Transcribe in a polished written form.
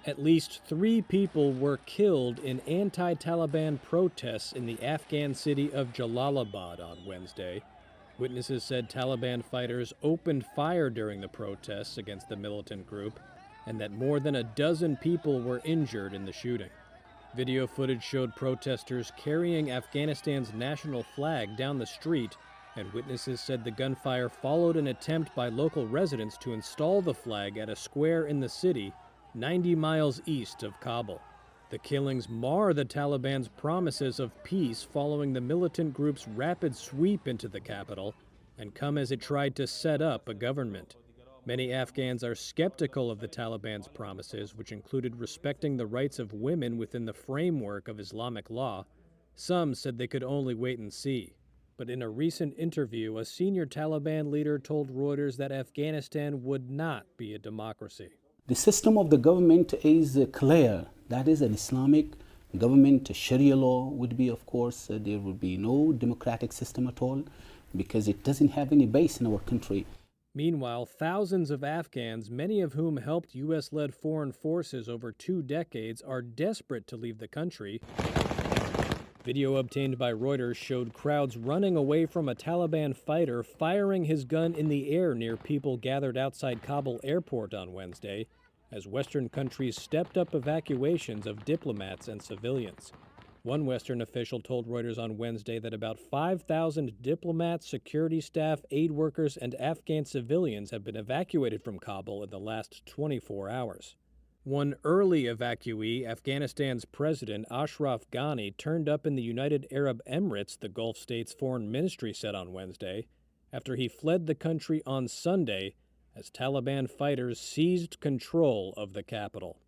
At least 3 people were killed in anti-Taliban protests in the Afghan city of Jalalabad on Wednesday. Witnesses said Taliban fighters opened fire during the protests against the militant group, and that more than a dozen people were injured in the shooting. Video footage showed protesters carrying Afghanistan's national flag down the street, and witnesses said the gunfire followed an attempt by local residents to install the flag at a square in the city, 90 miles east of Kabul. The killings mar the Taliban's promises of peace following the militant group's rapid sweep into the capital, and come as it tried to set up a government. Many Afghans are skeptical of the Taliban's promises, which included respecting the rights of women within the framework of Islamic law. Some said they could only wait and see. But in a recent interview, a senior Taliban leader told Reuters that Afghanistan would not be a democracy. The system of the government is clear. That is an Islamic government. Sharia law would be, of course, there would be no democratic system at all because it doesn't have any base in our country. Meanwhile, thousands of Afghans, many of whom helped U.S.-led foreign forces over 2 decades, are desperate to leave the country. Video obtained by Reuters showed crowds running away from a Taliban fighter firing his gun in the air near people gathered outside Kabul airport on Wednesday, as Western countries stepped up evacuations of diplomats and civilians. One Western official told Reuters on Wednesday that about 5,000 diplomats, security staff, aid workers, and Afghan civilians have been evacuated from Kabul in the last 24 hours. One early evacuee, Afghanistan's president Ashraf Ghani, turned up in the United Arab Emirates, the Gulf state's foreign ministry said on Wednesday, after he fled the country on Sunday as Taliban fighters seized control of the capital.